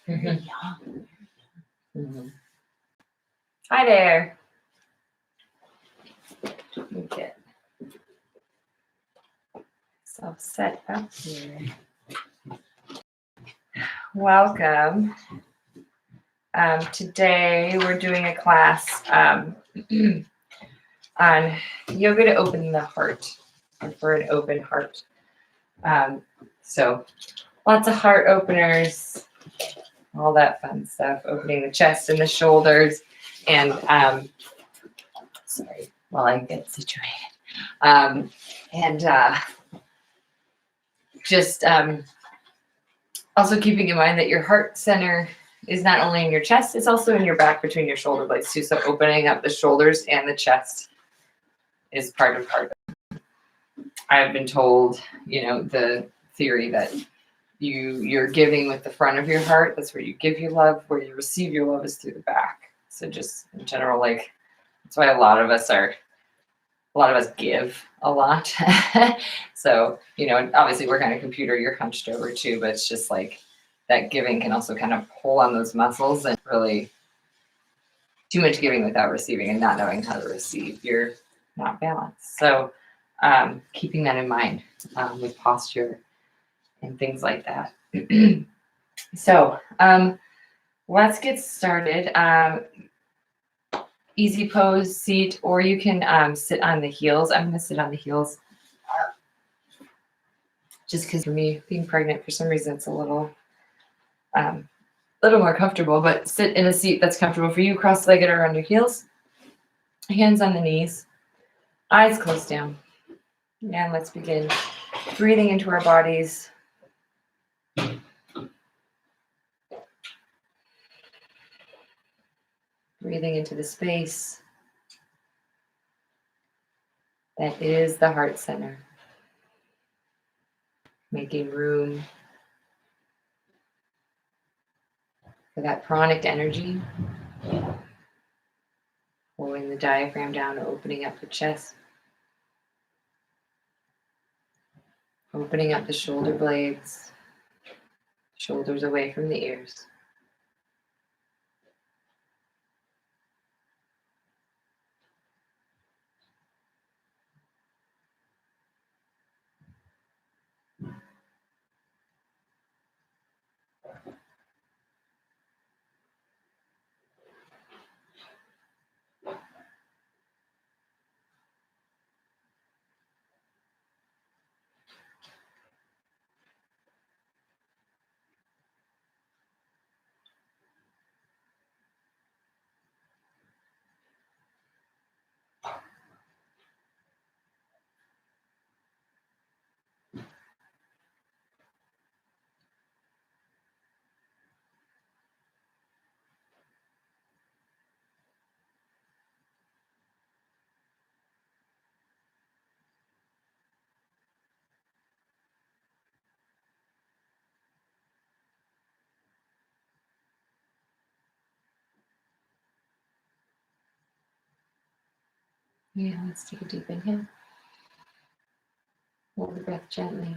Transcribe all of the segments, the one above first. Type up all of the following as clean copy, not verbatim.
Very young. Mm-hmm. Hi there. Okay. So set up here. Welcome. Today we're doing a class on yoga to open the heart, or for an open heart. So lots of heart openers, all that fun stuff, opening the chest and the shoulders. And sorry, while I get situated. Just also keeping in mind that your heart center is not only in your chest, it's also in your back between your shoulder blades too. So opening up the shoulders and the chest is part of it. I've been told, the theory that you're giving with the front of your heart. That's where you give your love. Where you receive your love is through the back. So just in general, that's why a lot of us give a lot. So, obviously we're kind of computer, you're hunched over too, but it's just that giving can also kind of pull on those muscles, and really too much giving without receiving and not knowing how to receive, you're not balanced. So keeping that in mind with posture and things like that. So let's get started. Easy pose, seat, or you can sit on the heels. I'm going to sit on the heels just because for me, being pregnant, for some reason, it's a little more comfortable, but sit in a seat that's comfortable for you, cross-legged or on your heels, hands on the knees, eyes closed down. And let's begin breathing into our bodies. Breathing into the space that is the heart center. Making room for that pranic energy. Pulling the diaphragm down, opening up the chest. Opening up the shoulder blades. Shoulders away from the ears. Yeah, let's take a deep inhale. Hold the breath gently.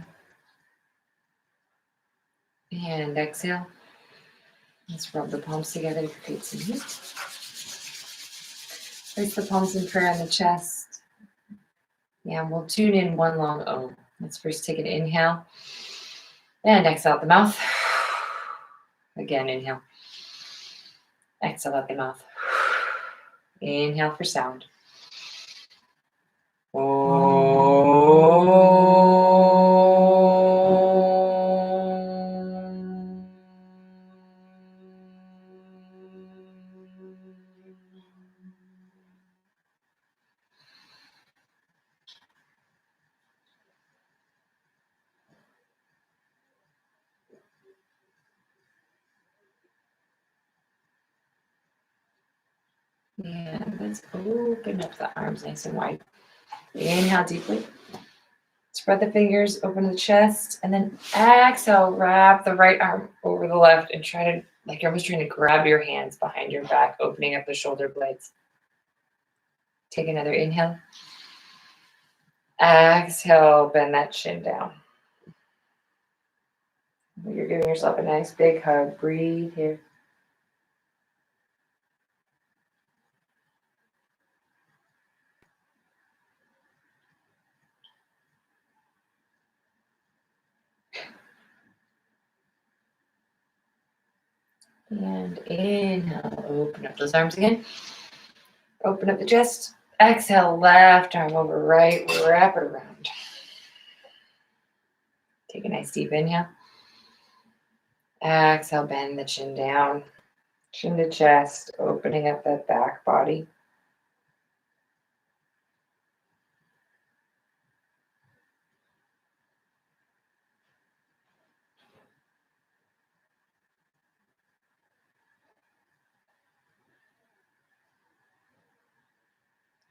And exhale. Let's rub the palms together to create some heat. Place the palms in prayer on the chest. And we'll tune in one long Om. Let's first take an inhale. And exhale out the mouth. Again, inhale. Exhale out the mouth. Inhale for sound. And let's open up the arms nice and wide. Inhale deeply. Spread the fingers, open the chest, and then exhale, wrap the right arm over the left and try to, like you're almost trying to grab your hands behind your back, opening up the shoulder blades. Take another inhale. Exhale, bend that chin down. You're giving yourself a nice big hug. Breathe here. And inhale, open up those arms again. Open up the chest. Exhale, left arm over right, wrap it around. Take a nice deep inhale. Exhale, bend the chin down. Chin to chest, opening up that back body.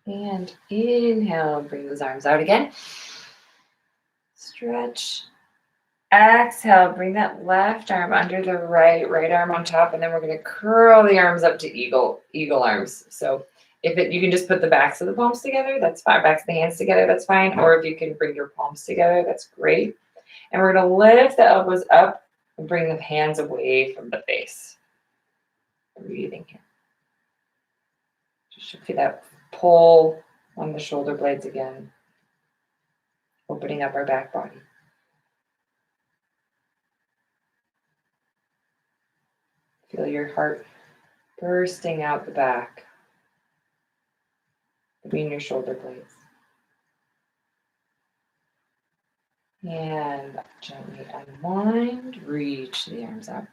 And inhale, bring those arms out again. Stretch. Exhale, bring that left arm under the right arm on top, and then we're going to curl the arms up to eagle arms. So you can just put the backs of the palms together, that's fine. Backs of the hands together, that's fine. Or if you can bring your palms together, that's great. And we're going to lift the elbows up and bring the hands away from the face. Breathing here. Just feel that pull on the shoulder blades again, opening up our back body. Feel your heart bursting out the back between your shoulder blades. And gently unwind, reach the arms up.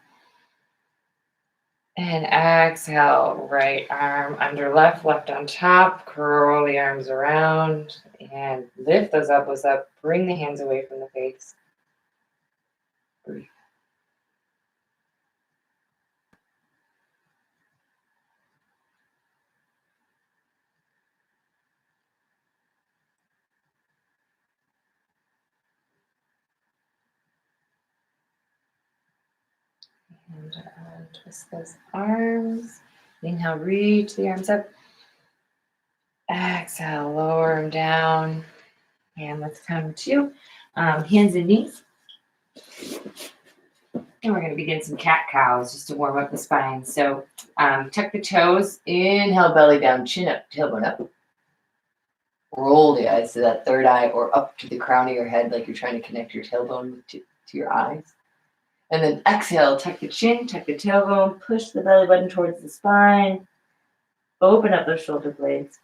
And exhale, right arm under left, left on top, curl the arms around, and lift those elbows up, bring the hands away from the face. Breathe. And twist those arms. Inhale, reach the arms up. Exhale, lower them down. And let's come to hands and knees. And we're going to begin some cat cows just to warm up the spine. So tuck the toes, inhale, belly down, chin up, tailbone up. Roll the eyes to that third eye or up to the crown of your head like you're trying to connect your tailbone to your eyes. And then exhale, tuck the chin, tuck the tailbone, push the belly button towards the spine. Open up those shoulder blades.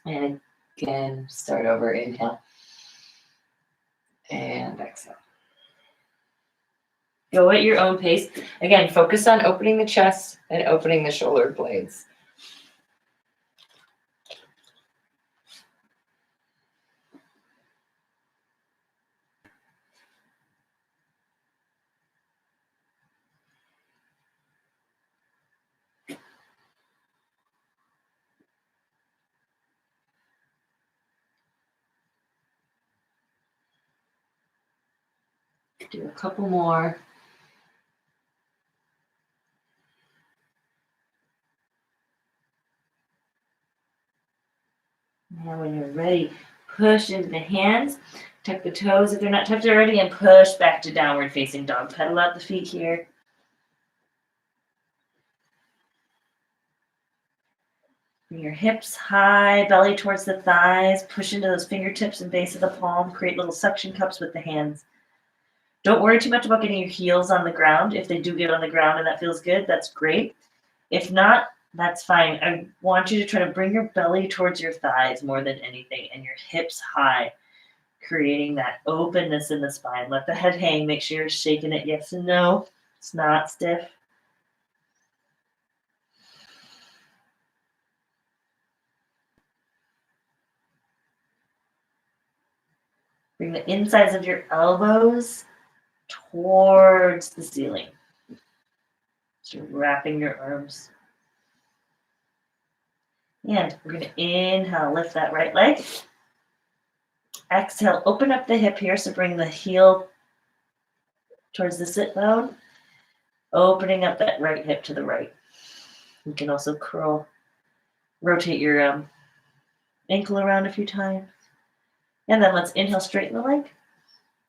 And again, start over, inhale. And exhale. Go at your own pace. Again, focus on opening the chest and opening the shoulder blades. Do a couple more. Now when you're ready, push into the hands, tuck the toes if they're not tucked already, and push back to downward facing dog. Pedal out the feet here. Bring your hips high, belly towards the thighs, push into those fingertips and base of the palm, create little suction cups with the hands. Don't worry too much about getting your heels on the ground. If they do get on the ground and that feels good, that's great. If not, that's fine. I want you to try to bring your belly towards your thighs more than anything and your hips high, creating that openness in the spine. Let the head hang. Make sure you're shaking it yes and no. It's not stiff. Bring the insides of your elbows towards the ceiling. So you're wrapping your arms. And we're going to inhale, lift that right leg. Exhale, open up the hip here. So bring the heel towards the sit bone. Opening up that right hip to the right. You can also curl, rotate your ankle around a few times. And then let's inhale, straighten the leg.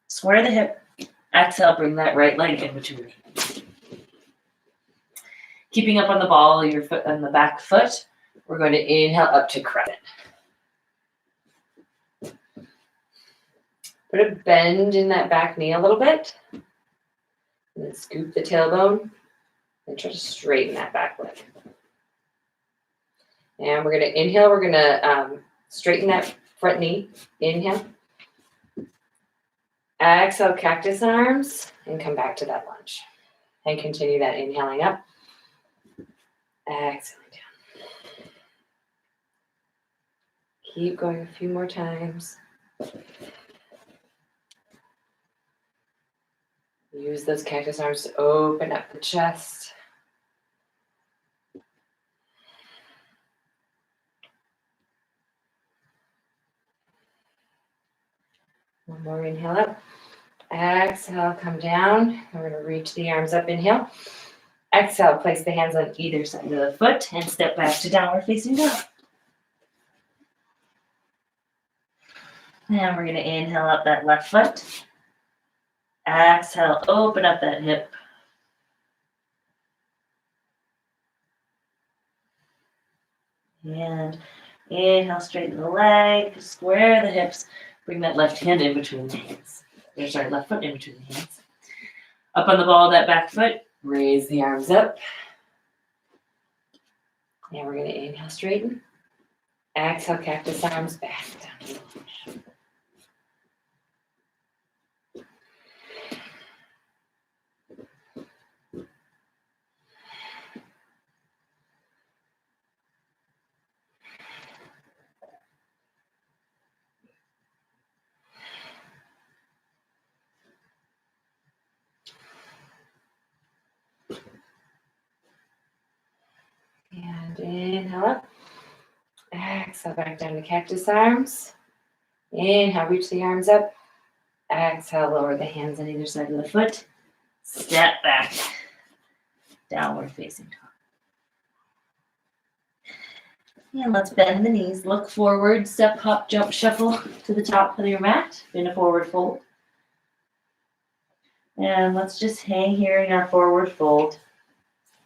Square the hip. Exhale, bring that right leg in between. Keeping up on the ball, your foot on the back foot. We're going to inhale up to crescent. Put a bend in that back knee a little bit. And then scoop the tailbone and try to straighten that back leg. And we're going to inhale. We're going to straighten that front knee. Inhale. Exhale, cactus arms, and come back to that lunge. And continue that inhaling up. Exhaling down. Keep going a few more times. Use those cactus arms to open up the chest. One more inhale up. Exhale, come down. We're going to reach the arms up. Inhale. Exhale, place the hands on either side of the foot and step back to downward facing dog. And we're going to inhale up that left foot. Exhale, open up that hip. And inhale, straighten the leg, square the hips. Bring that left hand in between the hands. Left foot in between the hands. Up on the ball of that back foot, raise the arms up. Now we're going to inhale, straighten. Exhale, cactus arms back down to the lunge. And inhale up. Exhale, back down to cactus arms. Inhale, reach the arms up. Exhale, lower the hands on either side of the foot. Step back. Downward facing dog. And let's bend the knees. Look forward. Step, hop, jump, shuffle to the top of your mat. In a forward fold. And let's just hang here in our forward fold.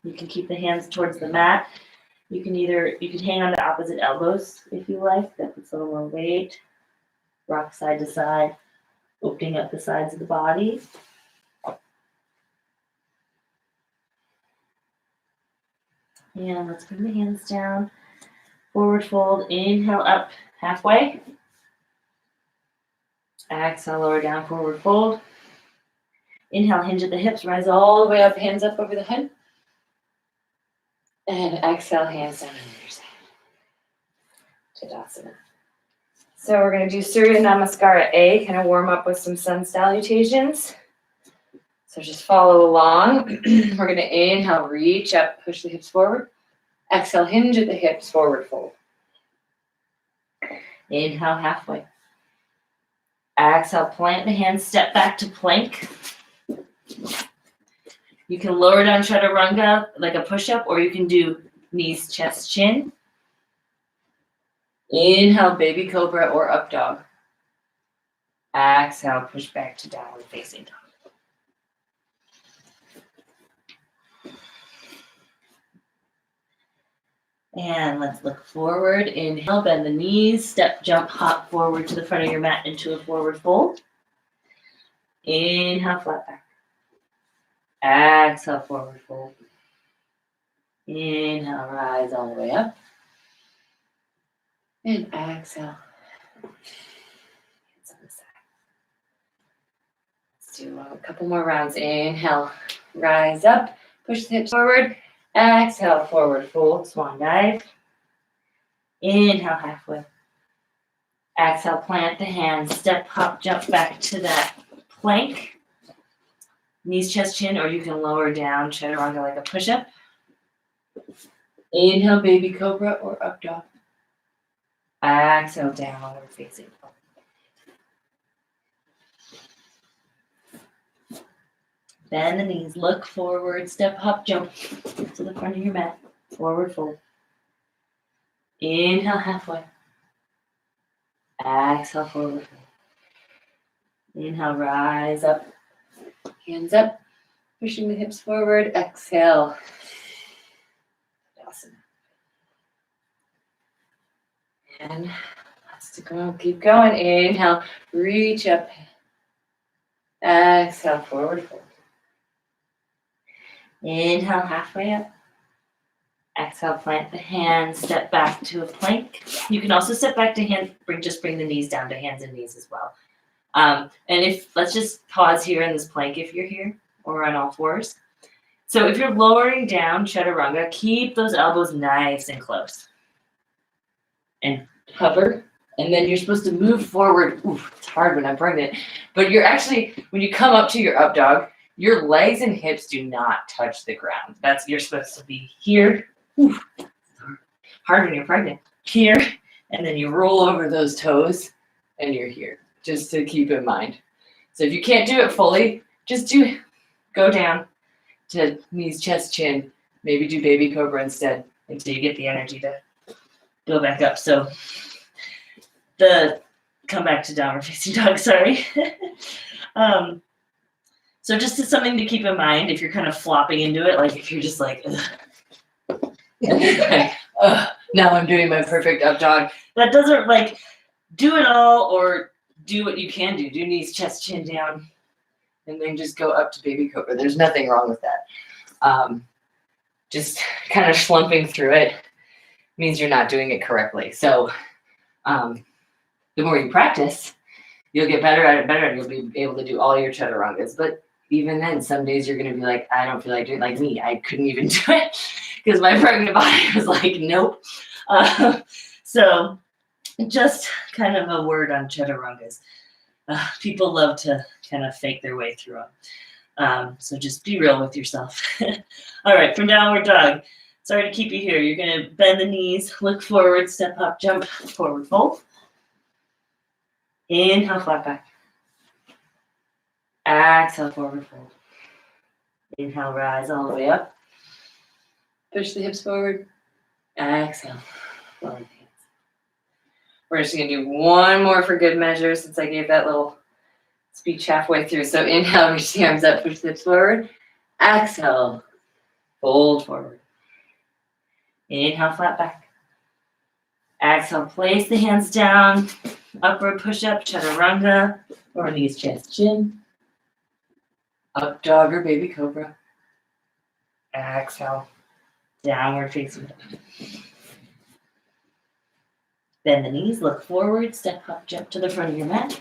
You can keep the hands towards the mat. You can hang on the opposite elbows if you like. That puts a little more weight. Rock side to side, opening up the sides of the body. And let's bring the hands down. Forward fold, inhale up halfway. Exhale, lower down, forward fold. Inhale, hinge at the hips, rise all the way up, hands up over the head. And exhale, hands down on your side. Tadasana. So we're going to do Surya Namaskara A, kind of warm up with some sun salutations. So just follow along. We're going to inhale, reach up, push the hips forward. Exhale, hinge at the hips, forward fold. Inhale, halfway. Exhale, plant the hands, step back to plank. You can lower down chaturanga like a push-up, or you can do knees, chest, chin. Inhale, baby cobra or up dog. Exhale, push back to downward facing dog. And let's look forward. Inhale, bend the knees, step, jump, hop forward to the front of your mat into a forward fold. Inhale, flat back. Exhale, forward fold. Inhale, rise all the way up. And exhale. Hands on the side. Let's do a couple more rounds. Inhale, rise up, push the hips forward. Exhale, forward fold, swan dive. Inhale, halfway. Exhale, plant the hands, step, hop, jump back to that plank. Knees, chest, chin, or you can lower down chaturanga like a push-up. Inhale, baby cobra or up dog. Exhale, downward facing dog. Bend the knees, look forward, step, hop, jump to the front of your mat. Forward fold. Inhale, halfway. Exhale, forward fold. Inhale, rise up. Hands up, pushing the hips forward. Exhale. Awesome. And let's go. Keep going. Inhale, reach up. Exhale, forward fold. Inhale, halfway up. Exhale, plant the hands, step back to a plank. You can also step back to hand, bring the knees down to hands and knees as well. And let's just pause here in this plank if you're here, or on all fours. So if you're lowering down chaturanga, keep those elbows nice and close. And hover, and then you're supposed to move forward. Ooh, it's hard when I'm pregnant, but you're actually, when you come up to your up dog, your legs and hips do not touch the ground. You're supposed to be here. Ooh, hard when you're pregnant. Here, and then you roll over those toes, and you're here. Just to keep in mind. So if you can't do it fully, just go down to knees, chest, chin. Maybe do baby cobra instead until you get the energy to go back up. So come back to downward facing dog, sorry. So just as something to keep in mind if you're kind of flopping into it, like if you're just like, now I'm doing my perfect up dog. That doesn't do it all, or do what you can do. Do knees, chest, chin down, and then just go up to baby cobra. There's nothing wrong with that. Just kind of slumping through it means you're not doing it correctly. So the more you practice, you'll get better at it, and you'll be able to do all your chaturangas. But even then, some days you're going to be like, I don't feel like doing it. Like me, I couldn't even do it because my pregnant body was like, nope. So just kind of a word on chaturangas. People love to kind of fake their way through them. So just be real with yourself. All right, from downward dog. Sorry to keep you here. You're going to bend the knees, look forward, step up, jump, forward fold. Inhale, flat back. Exhale, forward fold. Inhale, rise all the way up. Push the hips forward. Exhale, lower the hands. We're just going to do one more for good measure since I gave that little speech halfway through. So inhale, reach the arms up, push the hips forward. Exhale, fold forward. Inhale, flat back. Exhale, place the hands down. Upward push-up, chaturanga, or knees, chest, chin. Up dog or baby cobra. Exhale, downward facing dog. Bend the knees, look forward, step up, jump to the front of your mat.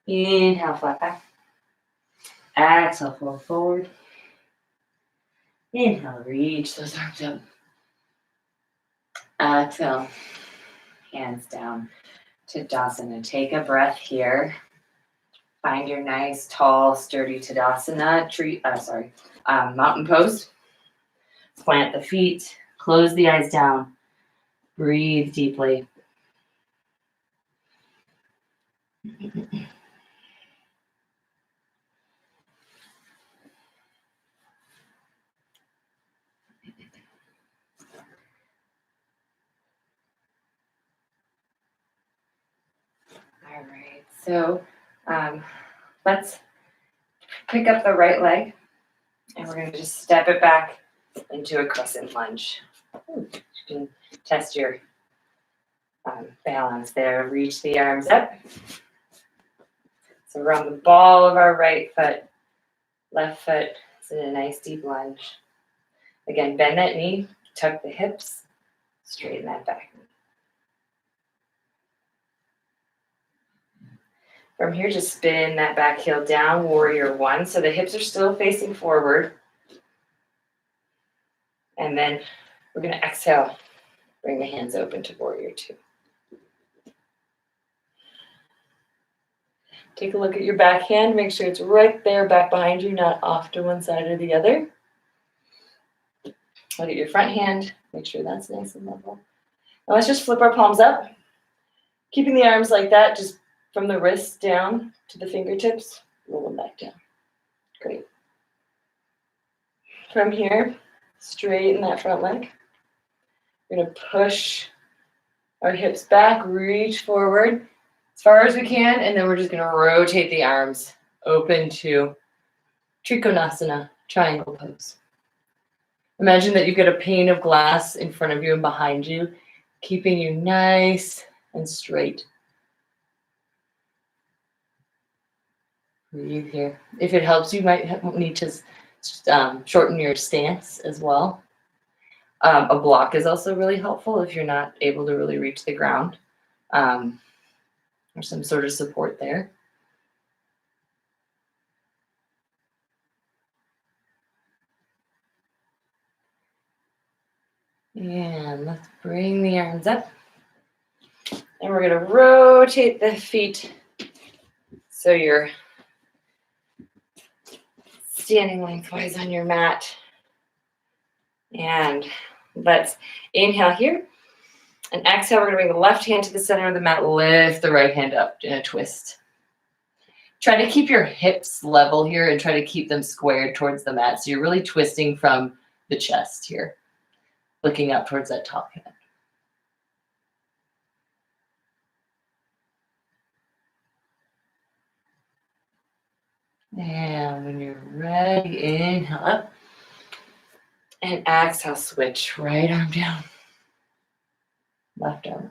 Inhale, flat back. Exhale, fold forward. Inhale, reach those arms up. Exhale, hands down to Tadasana. Take a breath here. Find your nice, tall, sturdy Tadasana, mountain pose. Plant the feet, close the eyes down. Breathe deeply. All right, so let's pick up the right leg, and we're going to just step it back into a crescent lunge. You can test your balance there. Reach the arms up. So we're on the ball of our right foot. Left foot is in a nice deep lunge. Again, bend that knee, tuck the hips, straighten that back. From here, just spin that back heel down, warrior one. So the hips are still facing forward. And then we're going to exhale, bring the hands open to warrior two. Take a look at your back hand. Make sure it's right there back behind you, not off to one side or the other. Look at your front hand. Make sure that's nice and level. Now let's just flip our palms up. Keeping the arms like that, just from the wrists down to the fingertips. Roll them back down. Great. From here, straighten that front leg. We're going to push our hips back, reach forward as far as we can, and then we're just going to rotate the arms open to Trikonasana, triangle pose. Imagine that you get a pane of glass in front of you and behind you, keeping you nice and straight. Breathe here. If it helps, you might need to shorten your stance as well. A block is also really helpful if you're not able to really reach the ground, or some sort of support there. And let's bring the arms up. And we're going to rotate the feet so you're standing lengthwise on your mat. And let's inhale here. And exhale, we're going to bring the left hand to the center of the mat, lift the right hand up in a twist. Try to keep your hips level here and try to keep them squared towards the mat. So you're really twisting from the chest here, looking up towards that top hand. And when you're ready, inhale up. And exhale, switch right arm down. Left arm.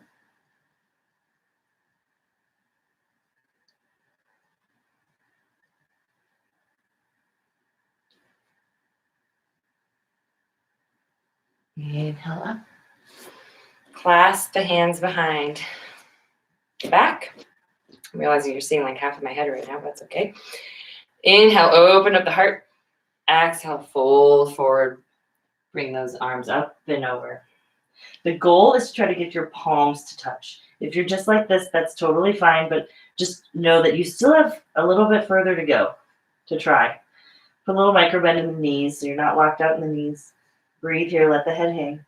Inhale up. Clasp the hands behind the back. I'm realizing you're seeing like half of my head right now, but that's okay. Inhale, open up the heart. Exhale, fold forward. Bring those arms up and over. The goal is to try to get your palms to touch. If you're just like this, that's totally fine, but just know that you still have a little bit further to go to try. Put a little micro bend in the knees so you're not locked out in the knees. Breathe here, let the head hang.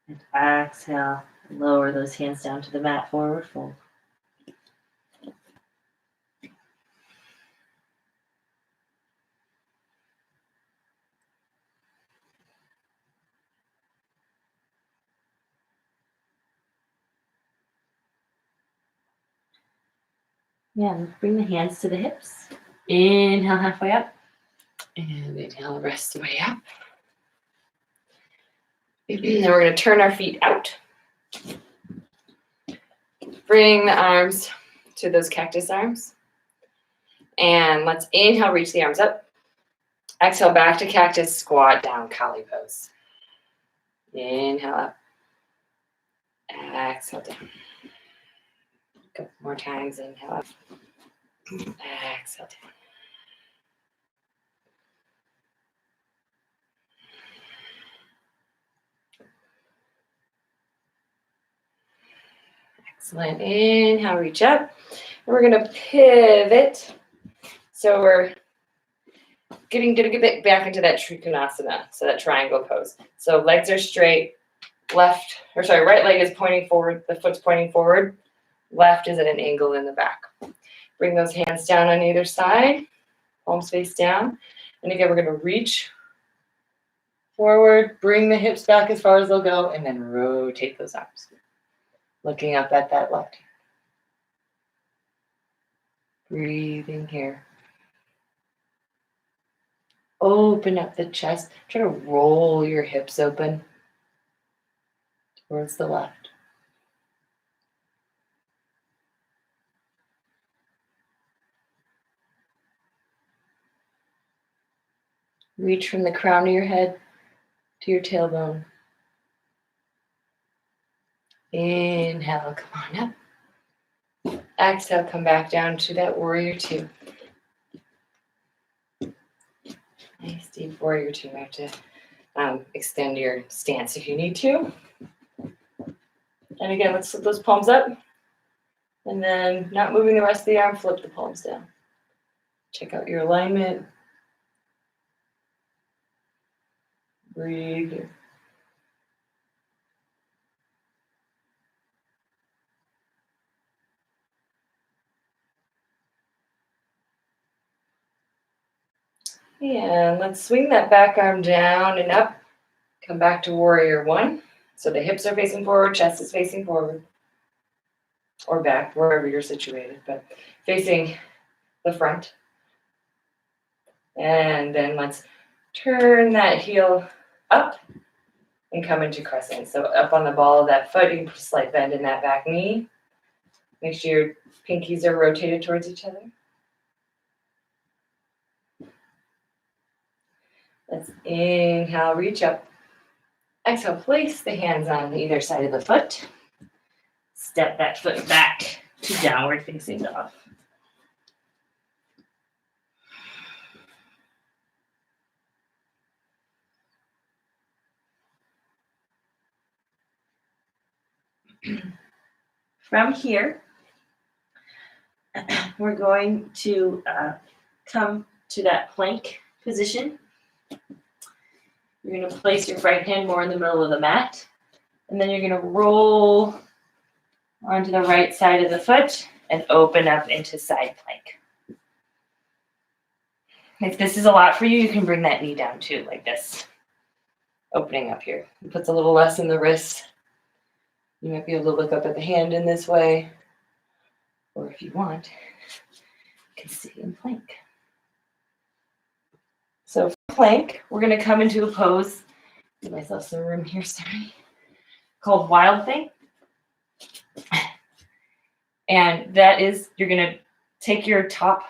And exhale, lower those hands down to the mat, forward fold. Yeah, bring the hands to the hips. Inhale halfway up. And inhale the rest of the way up. Then we're going to turn our feet out. Bring the arms to those cactus arms. And let's inhale, reach the arms up. Exhale, back to cactus, squat down, Kali pose. Inhale up. Exhale down. A couple more times, inhale up. Exhale down. Excellent. Inhale, reach up. And we're going to pivot. So we're going to get back into that Trikonasana, so that triangle pose. So legs are straight. Right leg is pointing forward. The foot's pointing forward. Left is at an angle in the back. Bring those hands down on either side. Palms face down. And again, we're going to reach forward. Bring the hips back as far as they'll go. And then rotate those arms. Looking up at that left hand. Breathing here. Open up the chest. Try to roll your hips open towards the left. Reach from the crown of your head to your tailbone. Inhale, come on up. Exhale, come back down to that warrior two. Nice deep warrior two. You have to extend your stance if you need to. And again, let's flip those palms up. And then not moving the rest of the arm, flip the palms down. Check out your alignment. Breathe here. And let's swing that back arm down and up. Come back to warrior one. So the hips are facing forward, chest is facing forward. or back, wherever you're situated, but facing the front. And then let's turn that heel up and come into crescent. So up on the ball of that foot, you can put a slight bend in that back knee. Make sure your pinkies are rotated towards each other. Let's inhale, reach up. Exhale, place the hands on either side of the foot. Step that foot back to downward facing dog. From here, we're going to come to that plank position. You're going to place your right hand more in the middle of the mat, and then you're going to roll onto the right side of the foot and open up into side plank. If this is a lot for you, you can bring that knee down too, like this. Opening up here. It puts a little less in the wrist. You might be able to look up at the hand in this way. Or if you want, you can sit in plank. So for plank, we're going to come into a pose. Give myself some room here, sorry. Called Wild Thing. And that is, you're going to take your top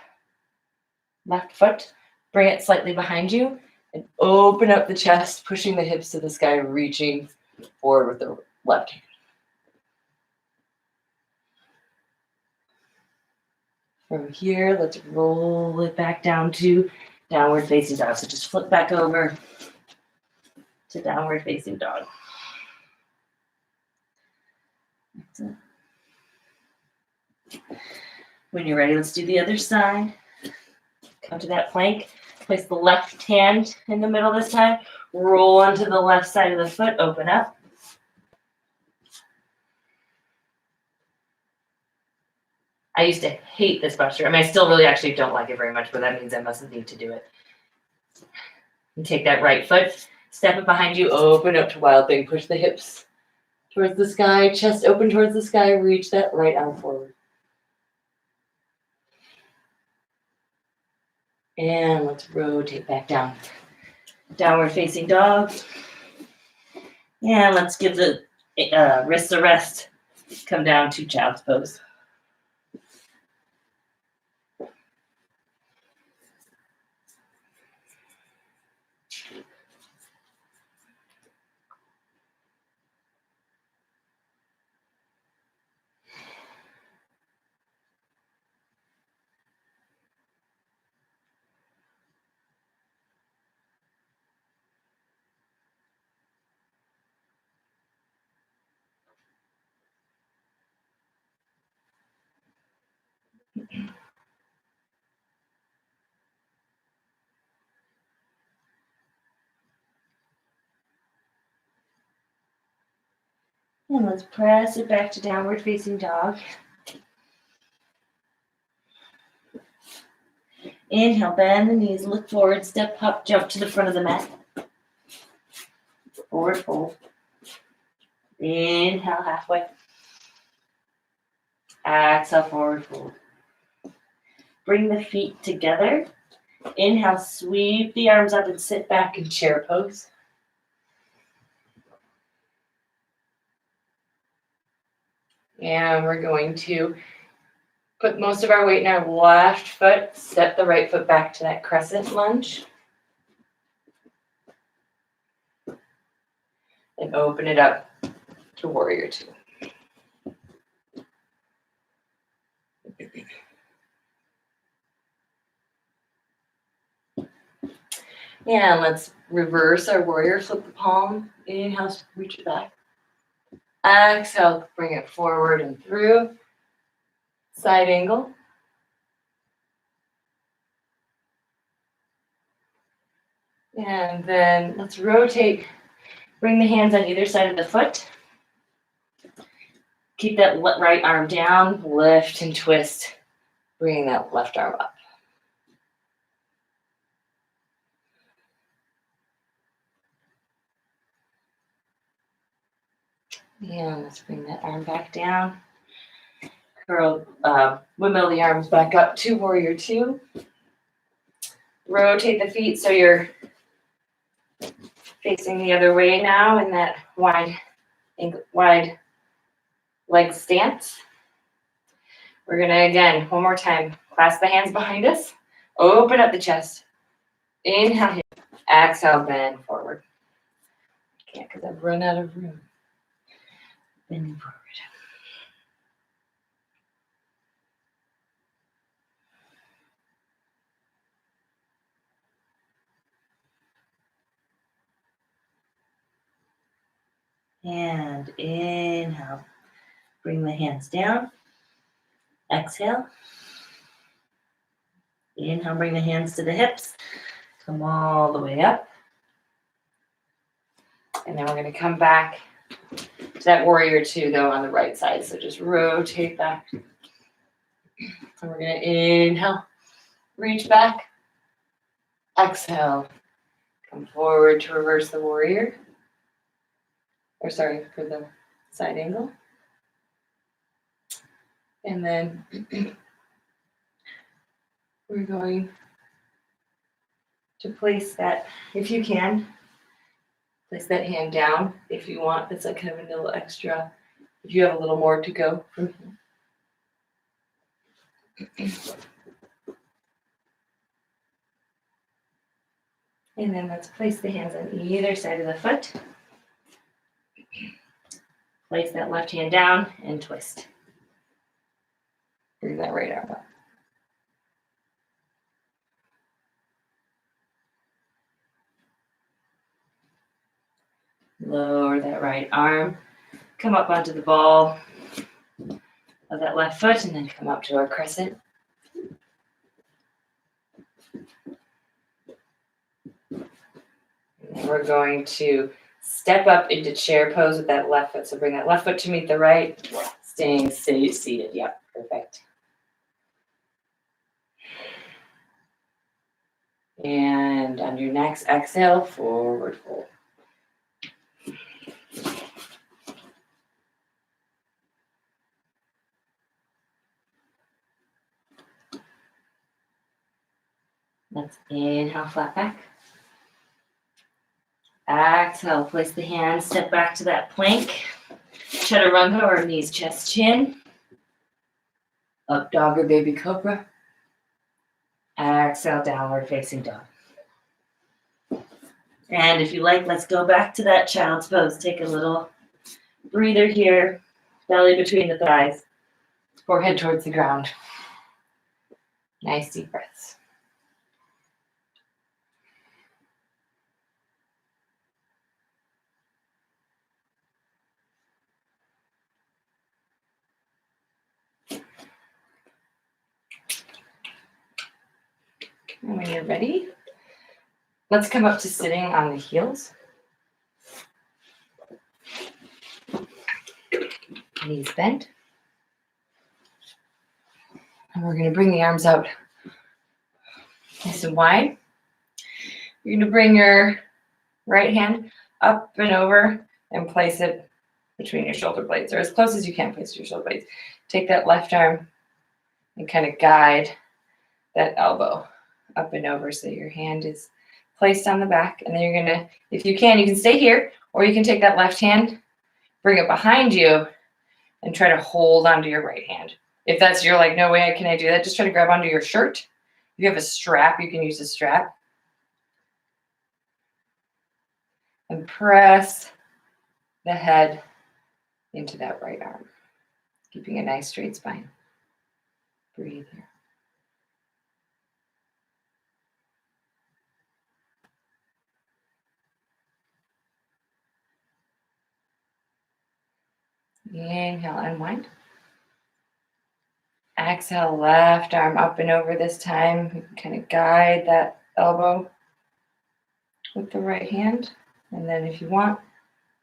left foot, bring it slightly behind you, and open up the chest, pushing the hips to the sky, reaching forward with the left hand. From here, let's roll it back down to downward facing dog. So just flip back over to downward facing dog. Excellent. When you're ready, let's do the other side. Come to that plank. Place the left hand in the middle this time. Roll onto the left side of the foot. Open up. I used to hate this posture. I mean, I still really actually don't like it very much, but that means I mustn't need to do it. And take that right foot, step it behind you, open up to Wild Thing. Push the hips towards the sky, chest open towards the sky. Reach that right arm forward. And let's rotate back down. Downward facing dog. And let's give the wrists a rest. Come down to child's pose. And let's press it back to downward facing dog. Inhale, bend the knees, look forward, step up, jump to the front of the mat. Forward fold. Inhale, halfway. Exhale, forward fold. Bring the feet together. Inhale, sweep the arms up and sit back in chair pose. And we're going to put most of our weight in our left foot, step the right foot back to that crescent lunge. And open it up to warrior two. And let's reverse our warrior, flip the palm. Inhale, reach it back. Exhale, bring it forward and through. Side angle. And then let's rotate. Bring the hands on either side of the foot. Keep that right arm down, lift and twist, bringing that left arm up. And let's bring that arm back down. Curl, Windmill the arms back up to warrior two. Rotate the feet so you're facing the other way now in that wide leg stance. We're gonna, again, one more time, clasp the hands behind us, open up the chest. Inhale, exhale, bend forward. Can't because I've run out of room. Bending forward. and inhale. Bring the hands down. Exhale. Inhale, bring the hands to the hips. Come all the way up. And then we're gonna come back to that warrior two though on the right side. So just rotate back. And we're gonna inhale, reach back. Exhale, come forward to reverse the warrior. Or sorry, for the side angle. And then we're going to place that, if you can, place that hand down if you want. It's like having a little extra, if you have a little more to go from here. And then let's place the hands on either side of the foot. Place that left hand down and twist. Bring that right arm up. Lower that right arm. Come up onto the ball of that left foot and then come up to our crescent. And then we're going to step up into chair pose with that left foot. So bring that left foot to meet the right, staying seated. Yep, perfect. And on your next exhale, forward fold. Let's inhale, flat back. Exhale, place the hands, step back to that plank. Chaturanga or knees, chest, chin. Up dog or baby cobra. Exhale, downward facing dog. And if you like, let's go back to that child's pose. Take a little breather here. Belly between the thighs. Forehead towards the ground. Nice deep breaths. And when you're ready, let's come up to sitting on the heels. Knees bent. And we're going to bring the arms out nice and wide. You're going to bring your right hand up and over and place it between your shoulder blades, or as close as you can place your shoulder blades. Take that left arm and kind of guide that elbow up and over so your hand is placed on the back. And then you're gonna, if you can stay here, or you can take that left hand, bring it behind you, and try to hold onto your right hand. If that's, you're like, no way can I do that, just try to grab onto your shirt. If you have a strap, you can use a strap. And press the head into that right arm, keeping a nice straight spine. Breathe here. Inhale, unwind. Exhale, left arm up and over this time. You can kind of guide that elbow with the right hand. And then if you want,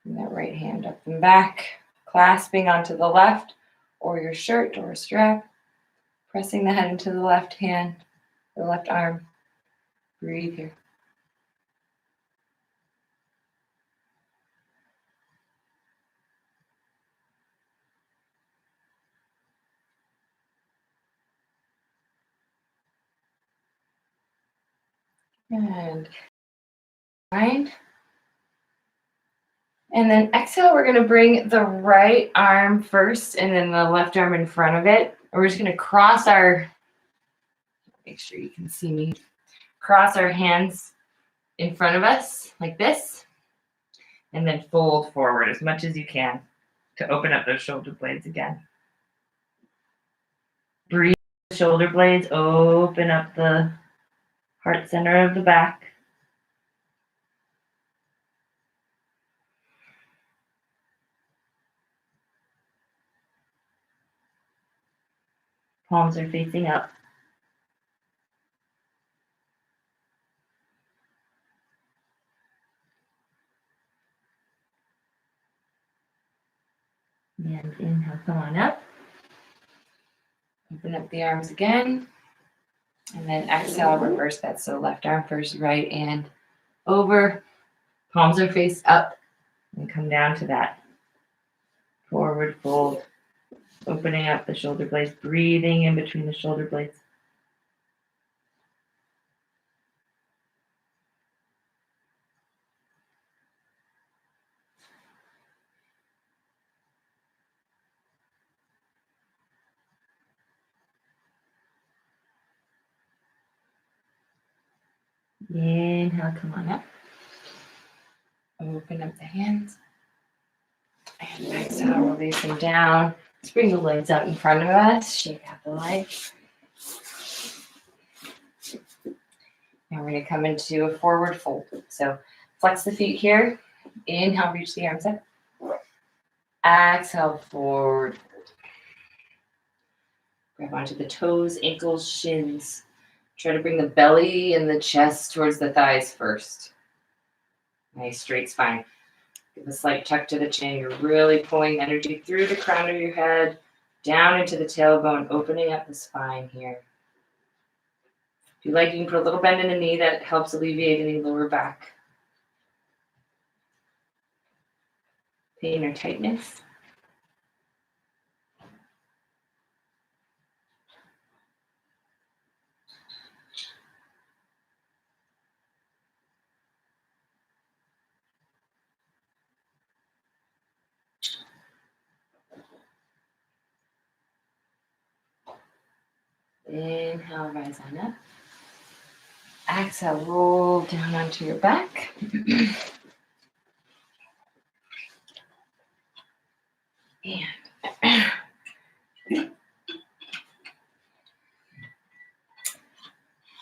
bring that right hand up and back, clasping onto the left or your shirt or a strap, pressing the head into the left hand, the left arm. Breathe here. And fine. And then exhale, we're gonna bring the right arm first and then the left arm in front of it. And we're just gonna cross our, make sure you can see me, cross our hands in front of us like this, and then fold forward as much as you can to open up those shoulder blades again. Breathe the shoulder blades, open up the heart center of the back. Palms are facing up. And inhale, come on up. Open up the arms again. And then exhale, reverse that. So left arm first, right hand over. Palms are faced up. And come down to that forward fold. Opening up the shoulder blades, breathing in between the shoulder blades. Inhale, come on up. Open up the hands. And exhale, release them down. Let's bring the legs out in front of us. Shake out the legs. And we're going to come into a forward fold. So flex the feet here. Inhale, reach the arms up. Exhale, forward. Grab onto the toes, ankles, shins. Try to bring the belly and the chest towards the thighs first. Nice straight spine. Give a slight tuck to the chin. You're really pulling energy through the crown of your head, down into the tailbone, opening up the spine here. If you like, you can put a little bend in the knee. That helps alleviate any lower back pain or tightness. Inhale, rise on up. Exhale, roll down onto your back. And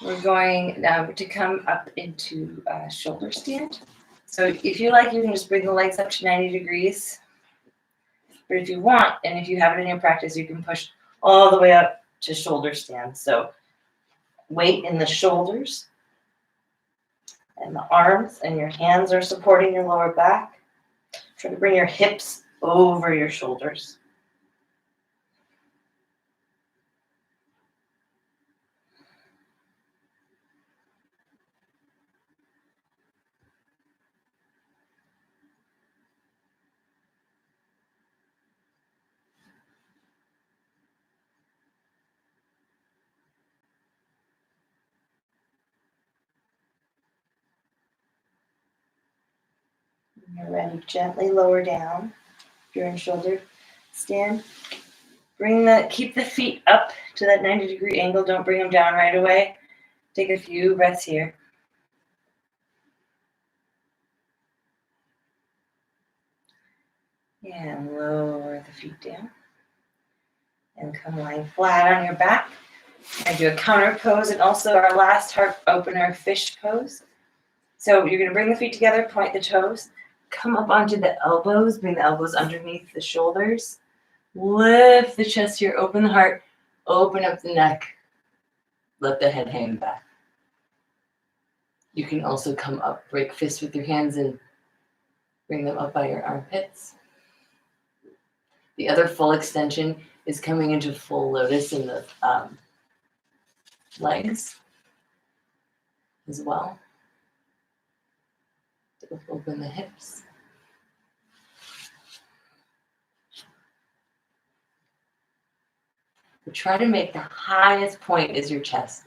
we're going to come up into shoulder stand. So if you like, you can just bring the legs up to 90 degrees. But if you want, and if you have it in your practice, you can push all the way up to shoulder stand. So weight in the shoulders and the arms, and your hands are supporting your lower back. Try to bring your hips over your shoulders. When you're ready, gently lower down. If you're in shoulder stand, keep the feet up to that 90-degree angle. Don't bring them down right away. Take a few breaths here. And lower the feet down. And come lying flat on your back. I do a counter pose and also our last heart opener, fish pose. So you're going to bring the feet together, point the toes, come up onto the elbows, bring the elbows underneath the shoulders, lift the chest here, open the heart, open up the neck, let the head hang back. You can also come up, break fists with your hands and bring them up by your armpits. The other full extension is coming into full lotus in the legs as well. Open the hips. But try to make the highest point is your chest.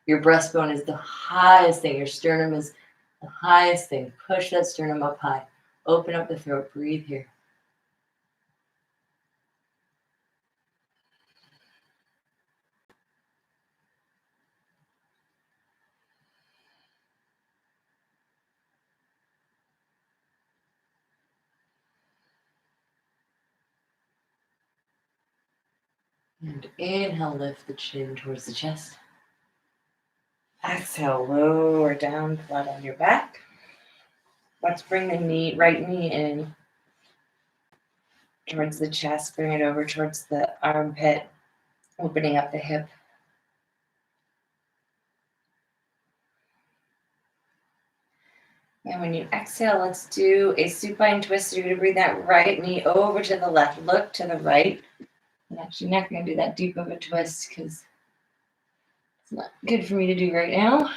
Your breastbone is the highest thing. Your sternum is the highest thing. Push that sternum up high. Open up the throat. Breathe here. And inhale, lift the chin towards the chest. Exhale, lower down, flat on your back. Let's bring the right knee in towards the chest. Bring it over towards the armpit, opening up the hip. And when you exhale, let's do a supine twist. You're going to bring that right knee over to the left. Look to the right. I'm actually not going to do that deep of a twist because it's not good for me to do right now.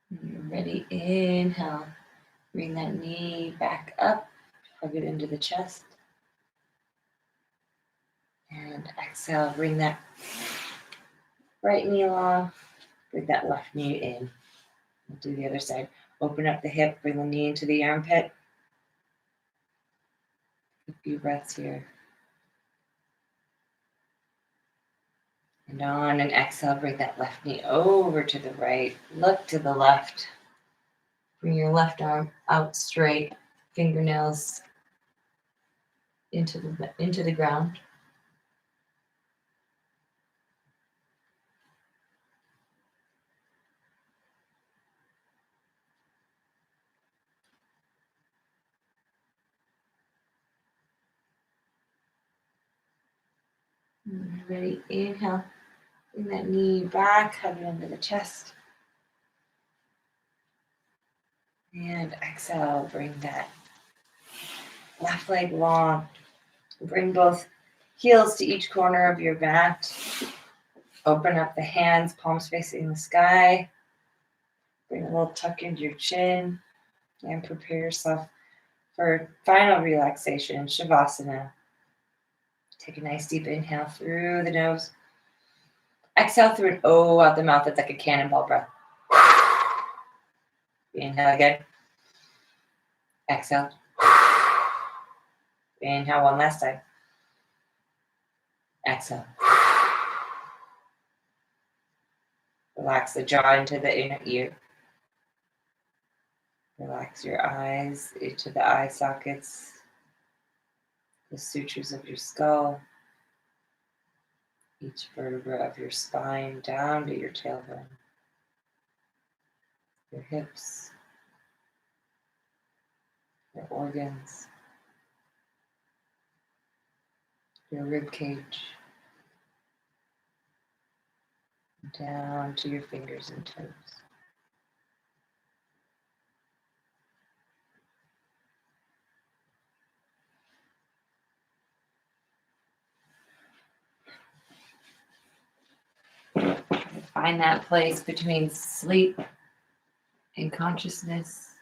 When you're ready, inhale. Bring that knee back up. Plug it into the chest. And exhale, bring that right knee along. Bring that left knee in. We'll do the other side. Open up the hip, bring the knee into the armpit. A few breaths here. And on an exhale, bring that left knee over to the right. Look to the left. Bring your left arm out straight. Fingernails into the ground. Ready? Inhale. Bring that knee back, hug it into the chest. And exhale, bring that left leg long. Bring both heels to each corner of your mat. Open up the hands, palms facing the sky. Bring a little tuck into your chin and prepare yourself for final relaxation, Shavasana. Take a nice deep inhale through the nose. Exhale through an O out the mouth. That's like a cannonball breath. Inhale again. Exhale. Inhale one last time. Exhale. Relax the jaw into the inner ear. Relax your eyes into the eye sockets, the sutures of your skull, each vertebra of your spine down to your tailbone, your hips, your organs, your rib cage, down to your fingers and toes. Find that place between sleep and consciousness.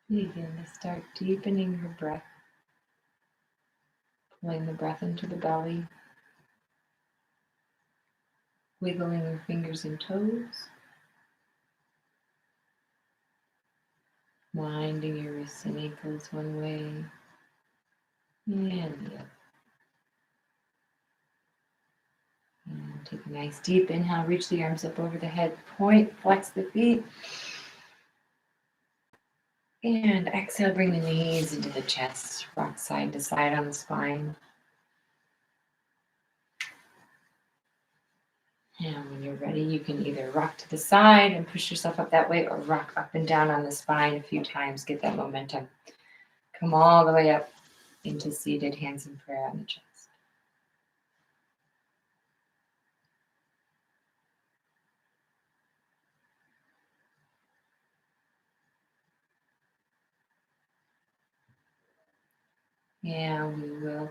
Begin to start deepening your breath, pulling the breath into the belly, wiggling your fingers and toes, winding your wrists and ankles one way and the other. And take a nice deep inhale, reach the arms up over the head, point, flex the feet. And exhale, bring the knees into the chest, rock side to side on the spine. And when you're ready, you can either rock to the side and push yourself up that way or rock up and down on the spine a few times, get that momentum. Come all the way up into seated, hands in prayer on the chest. And we will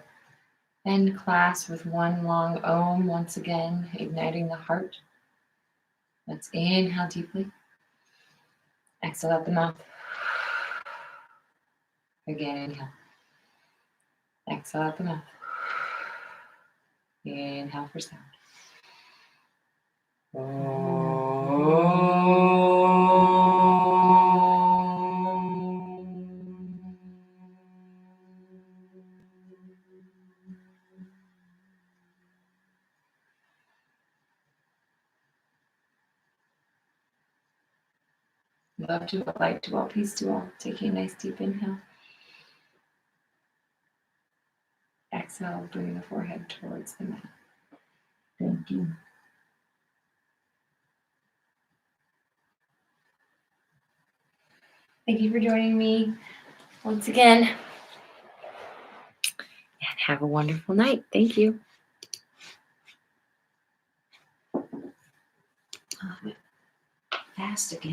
end class with one long Om once again, igniting the heart. Let's inhale deeply. Exhale out the mouth. Again, inhale. Exhale out the mouth. Inhale for sound. Love to all, light to all, peace to all. Taking a nice deep inhale. Exhale, bring the forehead towards the mat. Thank you. Thank you for joining me once again. And have a wonderful night. Thank you. Fast again.